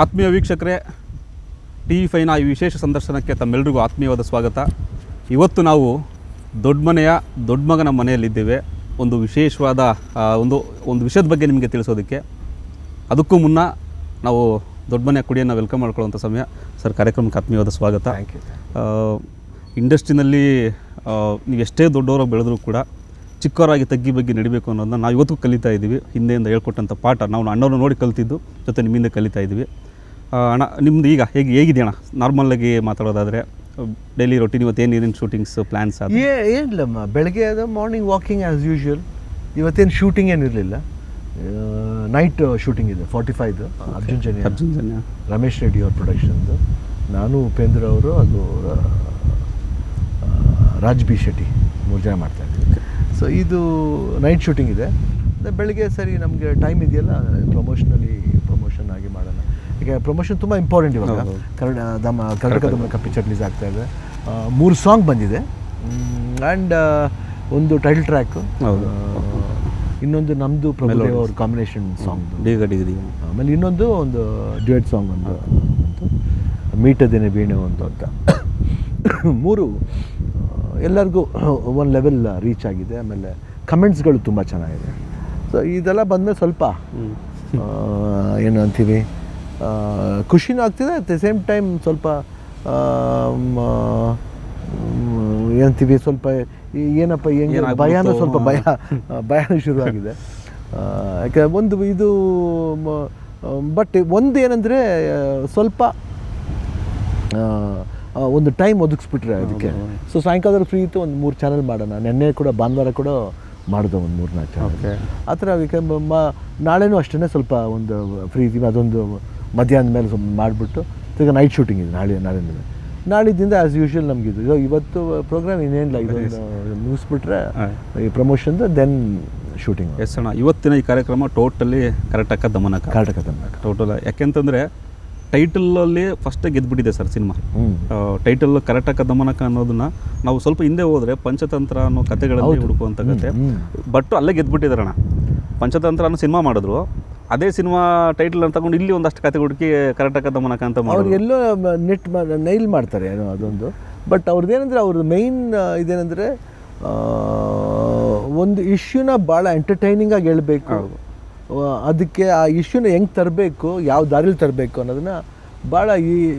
ಆತ್ಮೀಯ ವೀಕ್ಷಕರೇ, ಟಿ5ನ ಈ ವಿಶೇಷ ಸಂದರ್ಶನಕ್ಕೆ ತಮ್ಮೆಲ್ಲರಿಗೂ ಆತ್ಮೀಯವಾದ ಸ್ವಾಗತ. ಇವತ್ತು ನಾವು ದೊಡ್ಡ ಮಗನ ಮನೆಯಲ್ಲಿದ್ದೇವೆ. ಒಂದು ವಿಶೇಷವಾದ ಒಂದು ವಿಷಯದ ಬಗ್ಗೆ ನಿಮಗೆ ತಿಳಿಸೋದಕ್ಕೆ. ಅದಕ್ಕೂ ಮುನ್ನ ನಾವು ದೊಡ್ಡ ಮನೆಯ ಕುಡಿಯನ್ನು ವೆಲ್ಕಮ್ ಮಾಡ್ಕೊಳ್ಳೋಂಥ ಸಮಯ. ಸರ್, ಕಾರ್ಯಕ್ರಮಕ್ಕೆ ಆತ್ಮೀಯವಾದ ಸ್ವಾಗತ. Thank you. ಇಂಡಸ್ಟ್ರಿನಲ್ಲಿ ನೀವು ಎಷ್ಟೇ ದೊಡ್ಡವರಾಗಿ ಬೆಳೆದರೂ ಕೂಡ ಚಿಕ್ಕವರಾಗಿ ತಗ್ಗಿ ಬಗ್ಗೆ ನಡಿಬೇಕು ಅನ್ನೋದನ್ನ ನಾವು ಇವತ್ತು ಕಲಿತಾ ಇದ್ದೀವಿ. ಹಿಂದೆಯಿಂದ ಹೇಳ್ಕೊಟ್ಟಂಥ ಪಾಠ ನಾವು ಅಣ್ಣವ್ರನ್ನ ನೋಡಿ ಕಲಿತಿದ್ದು, ಜೊತೆ ನಿಮ್ಮಿಂದ ಕಲಿತಾ ಇದ್ದೀವಿ. ಅಣ್ಣ, ನಿಮ್ಮದು ಈಗ ಹೇಗಿದೆ ಅಣ್ಣ? ನಾರ್ಮಲಾಗಿ ಮಾತಾಡೋದಾದರೆ ಡೈಲಿ ರೊಟೀನ್ ಇವತ್ತು ಏನೇನು ಶೂಟಿಂಗ್ಸ್ ಪ್ಲ್ಯಾನ್ಸ್ ಅದು? ಏನಿಲ್ಲಮ್ಮ, ಬೆಳಗ್ಗೆ ಅದು ಮಾರ್ನಿಂಗ್ ವಾಕಿಂಗ್ ಆ್ಯಸ್ ಯೂಶ್ವಲ್. ಇವತ್ತೇನು ಶೂಟಿಂಗ್ ಏನಿರಲಿಲ್ಲ, ನೈಟ್ ಶೂಟಿಂಗ್ ಇದೆ 45 ಅರ್ಜುನ್ ಜನ್ಯ ರಮೇಶ್ ರೆಡ್ಡಿ ಅವ್ರ ಪ್ರೊಡಕ್ಷನ್ದು. ನಾನು ಉಪೇಂದ್ರ ಅವರು, ಅದು ರಾಜ್ ಬಿ ಶೆಟ್ಟಿ 3 ಜನ ಮಾಡ್ತಾಯಿದ್ದೀವಿ. ಸೊ ಇದು ನೈಟ್ ಶೂಟಿಂಗ್ ಇದೆ. ಬೆಳಗ್ಗೆ ಸರಿ ನಮಗೆ ಟೈಮ್ ಇದೆಯಲ್ಲ, ಪ್ರಮೋಷನ್ ಆಗಿ ಮಾಡೋಣ. ಈಗ ಪ್ರಮೋಷನ್ ತುಂಬ ಇಂಪಾರ್ಟೆಂಟ್ ಇವಾಗ. ಕರ್ನಾಟಕ ದಮನಕ ಪಿಕ್ಚರ್ ರಿಲೀಸ್ ಆಗ್ತಾಯಿದೆ. 3 ಸಾಂಗ್ ಬಂದಿದೆ ಆ್ಯಂಡ್ ಒಂದು ಟೈಟಲ್ ಟ್ರ್ಯಾಕು, ಇನ್ನೊಂದು ನಮ್ಮದು ಪ್ರಭುದೇವ್ ಅವ್ರ ಕಾಂಬಿನೇಷನ್ ಸಾಂಗ್, ಆಮೇಲೆ ಇನ್ನೊಂದು ಡ್ಯುಯೆಟ್ ಸಾಂಗ್ ಒಂದು ಮೀಟದೇನೆ ವೀಣೆ ಒಂದು ಅಂತ 3 ಎಲ್ಲರಿಗೂ ಒಂದು ಲೆವೆಲ್ ರೀಚ್ ಆಗಿದೆ. ಆಮೇಲೆ ಕಮೆಂಟ್ಸ್ಗಳು ತುಂಬ ಚೆನ್ನಾಗಿದೆ. ಸೊ ಇದೆಲ್ಲ ಬಂದಮೇಲೆ ಸ್ವಲ್ಪ ಏನು ಅಂತೀವಿ, ಖುಷಿನೂ ಆಗ್ತಿದೆ. ಅಟ್ ದ ಸೇಮ್ ಟೈಮ್ ಸ್ವಲ್ಪ ಏನಂತೀವಿ, ಸ್ವಲ್ಪ ಏನಪ್ಪ ಹೆಂಗೆ ಭಯನೂ ಸ್ವಲ್ಪ ಭಯನೂ ಶುರುವಾಗಿದೆ. ಯಾಕೆ ಒಂದು ಇದು ಬಟ್ ಒಂದು ಏನಂದರೆ ಸ್ವಲ್ಪ ಒಂದು ಟೈಮ್ ಒದಗಿಸ್ಬಿಟ್ರೆ ಅದಕ್ಕೆ. ಸೊ ಸಾಯಂಕಾಲದಲ್ಲಿ ಫ್ರೀ ಇತ್ತು, ಒಂದು 3 ಚಾನಲ್ ಮಾಡೋಣ. ನೆನ್ನೆ ಕೂಡ ಭಾನುವಾರ ಕೂಡ ಮಾಡಿದೆ ಒಂದು 3-4 ಚಾನಲ್ ಆ ಥರ. ನಾಳೆನೂ ಅಷ್ಟೇ ಸ್ವಲ್ಪ ಒಂದು ಫ್ರೀ ಇದ್ದೀವಿ, ಅದೊಂದು ಮಧ್ಯಾಹ್ನದ ಮೇಲೆ ಸ್ವಲ್ಪ ಮಾಡಿಬಿಟ್ಟು ಈಗ ನೈಟ್ ಶೂಟಿಂಗ್ ಇದೆ ನಾಳಿದ್ದಿಂದ ಆ್ಯಸ್ ಯೂಶ್ವಲ್ ನಮಗಿದು. ಇವತ್ತು ಪ್ರೋಗ್ರಾಮ್ ಇನ್ನೇನಿಲ್ಲ, ಇದೊಂದು ಮುಗಿಸ್ಬಿಟ್ರೆ ಈ ಪ್ರಮೋಷನ್ದು, ದೆನ್ ಶೂಟಿಂಗ್. ಎಸ್ ಅಣ್ಣ, ಇವತ್ತಿನ ಈ ಕಾರ್ಯಕ್ರಮ ಟೋಟಲಿ ಕರ್ನಾಟಕ ದಮನಕ ಟೋಟಲ್. ಯಾಕೆಂತಂದರೆ ಟೈಟಲಲ್ಲಿ ಫಸ್ಟೇ ಗೆದ್ದುಬಿಟ್ಟಿದೆ ಸರ್ ಸಿನಿಮಾ. ಟೈಟಲ್ ಕರ್ನಾಟಕ ದಮನಕ ಅನ್ನೋದನ್ನ ನಾವು ಸ್ವಲ್ಪ ಹಿಂದೆ ಹೋದರೆ ಪಂಚತಂತ್ರ ಅನ್ನೋ ಕಥೆಗಳಲ್ಲಿ ಹುಡುಕುವಂಥ ಕತೆ, ಬಟ್ ಅಲ್ಲೇ ಗೆದ್ದುಬಿಟ್ಟಿದಾರಣ್ಣ. ಪಂಚತಂತ್ರ ಅನ್ನೋ ಸಿನಿಮಾ ಮಾಡಿದ್ರು, ಅದೇ ಸಿನಿಮಾ ಟೈಟಲ್ ಅಂತ ತಗೊಂಡು ಇಲ್ಲಿ ಒಂದಷ್ಟು ಕತೆ ಹುಡುಕಿ ಕರ್ನಾಟಕ ದಮನಕ ಅಂತ ಮಾಡಿ ಅವ್ರು ಎಲ್ಲೋ ನೈಲ್ ಮಾಡ್ತಾರೆ ಏನೋ ಅದೊಂದು. ಬಟ್ ಅವ್ರದ್ದೇನೆಂದರೆ, ಅವ್ರದ್ದು ಮೈನ್ ಇದೇನೆಂದರೆ ಒಂದು ಇಶ್ಯೂನ ಭಾಳ ಎಂಟರ್ಟೈನಿಂಗಾಗಿ ಹೇಳಬೇಕು. ಅದಕ್ಕೆ ಆ ಇಶ್ಯೂನ ಹೆಂಗೆ ತರಬೇಕು, ಯಾವ ದಾರಿಲಿ ತರಬೇಕು ಅನ್ನೋದನ್ನ ಭಾಳ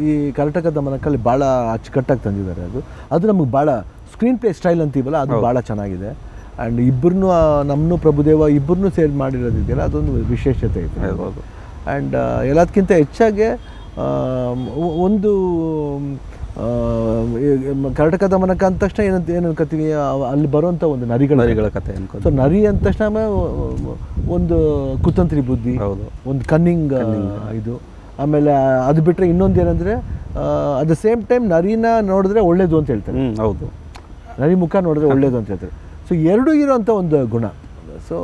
ಈ ಕರ್ನಾಟಕ ದಮನಕಲ್ಲಿ ಭಾಳ ಅಚ್ಚುಕಟ್ಟಾಗಿ ತಂದಿದ್ದಾರೆ. ಅದು ನಮಗೆ ಭಾಳ ಸ್ಕ್ರೀನ್ ಪ್ಲೇ ಸ್ಟೈಲ್ ಅಂತೀವಲ್ಲ, ಅದು ಭಾಳ ಚೆನ್ನಾಗಿದೆ. ಆ್ಯಂಡ್ ಇಬ್ಬರನ್ನೂ, ನಮ್ಮನ್ನು ಪ್ರಭುದೇವ ಇಬ್ಬರನ್ನೂ ಸೇರಿ ಮಾಡಿರೋದಿದೆಯಲ್ಲ, ಅದೊಂದು ವಿಶೇಷತೆ ಇದೆ. ಆ್ಯಂಡ್ ಎಲ್ಲದಕ್ಕಿಂತ ಹೆಚ್ಚಾಗಿ ಒಂದು ಕರ್ನಾಟಕ ದಮನಕ ಅಂದ ತಕ್ಷಣ ಏನು ಅನ್ಕೋತೀವಿ, ಅಲ್ಲಿ ಬರುವಂಥ ಒಂದು ನರಿಗಳ ಕಥೆ. ಸೊ ನರಿ ಅಂದ ತಕ್ಷಣ ಒಂದು ಕುತಂತ್ರಿ ಬುದ್ಧಿ, ಒಂದು ಕನ್ನಿಂಗ್ ಇದು. ಆಮೇಲೆ ಅದು ಬಿಟ್ಟರೆ ಇನ್ನೊಂದು ಏನಂದರೆ, ಅಟ್ ದ ಸೇಮ್ ಟೈಮ್ ನರಿನ ನೋಡಿದ್ರೆ ಒಳ್ಳೇದು ಅಂತ ಹೇಳ್ತಾರೆ. ಹೌದು, ನರಿ ಮುಖ ನೋಡಿದ್ರೆ ಒಳ್ಳೇದು ಅಂತ ಹೇಳ್ತಾರೆ. ಸೊ ಎರಡೂ ಇರೋಂಥ ಒಂದು ಗುಣ. ಸೊ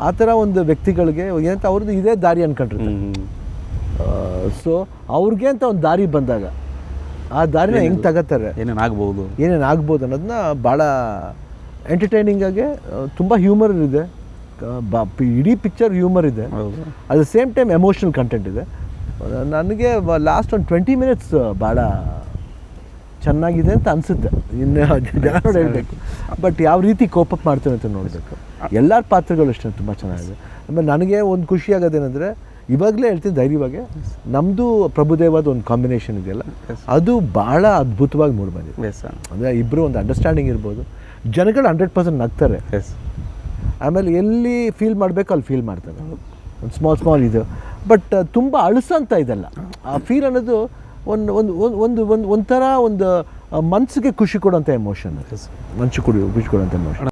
ಆ ಥರ ಒಂದು ವ್ಯಕ್ತಿಗಳಿಗೆ ಏನಂತ ಅವ್ರದ್ದು ಇದೇ ದಾರಿ ಅನ್ಕೊಂಡಿರ್ತಾರೆ. ಸೊ ಅವ್ರಿಗೆ ಅಂತ ಒಂದು ದಾರಿ ಬಂದಾಗ ಆ ದಾರಿನ ಹೆಂಗೆ ತಗೋತಾರೆ, ಏನೇನಾಗ್ಬೋದು ಅನ್ನೋದನ್ನ ಭಾಳ ಎಂಟರ್ಟೈನಿಂಗಾಗಿ, ತುಂಬ ಹ್ಯೂಮರ್ ಇದೆ. ಇಡೀ ಪಿಕ್ಚರ್ ಹ್ಯೂಮರ್ ಇದೆ, at the same time emotional content ಇದೆ. ನನಗೆ ಲಾಸ್ಟ್ ಒಂದು 20 ಮಿನಿಟ್ಸ್ ಭಾಳ ಚೆನ್ನಾಗಿದೆ ಅಂತ ಅನಿಸುತ್ತೆ. ಇನ್ನು ಜನ ನೋಡಿ ಹೇಳಬೇಕು, ಬಟ್ ಯಾವ ರೀತಿ ಕೋಪಪ್ ಮಾಡ್ತೇನೆ ಅಂತ ನೋಡಬೇಕು. ಎಲ್ಲರ ಪಾತ್ರಗಳು ಅಷ್ಟೇ ತುಂಬ ಚೆನ್ನಾಗಿದೆ. ಆಮೇಲೆ ನನಗೆ ಒಂದು ಖುಷಿ ಆಗೋದೇನೆಂದರೆ, ಇವಾಗಲೇ ಹೇಳ್ತೀನಿ ಧೈರ್ಯವಾಗಿ, ನಮ್ಮದು ಪ್ರಭುದೇವದ ಒಂದು ಕಾಂಬಿನೇಷನ್ ಇದೆಯಲ್ಲ, ಅದು ಭಾಳ ಅದ್ಭುತವಾಗಿ ಮೂಡಿಬಂದಿದೆ. ಅಂದರೆ ಇಬ್ಬರು ಒಂದು ಅಂಡರ್ಸ್ಟ್ಯಾಂಡಿಂಗ್ ಇರ್ಬೋದು. ಜನಗಳು 100% ನಗ್ತಾರೆ. ಆಮೇಲೆ ಎಲ್ಲಿ ಫೀಲ್ ಮಾಡಬೇಕು ಅಲ್ಲಿ ಫೀಲ್ ಮಾಡ್ತಾರೆ. ಒಂದು ಸ್ಮಾಲ್ ಇದು, ಬಟ್ ತುಂಬ ಅಳಿಸಂತ ಇದೆಲ್ಲ. ಆ ಫೀಲ್ ಅನ್ನೋದು ಒಂಥರ ಒಂದು ಮನಸ್ಸಿಗೆ ಖುಷಿ ಕೊಡೋಂಥ ಎಮೋಷನ್. ಖುಷಿ ಕೊಡೋಂಥ ಎಮೋಷನ್.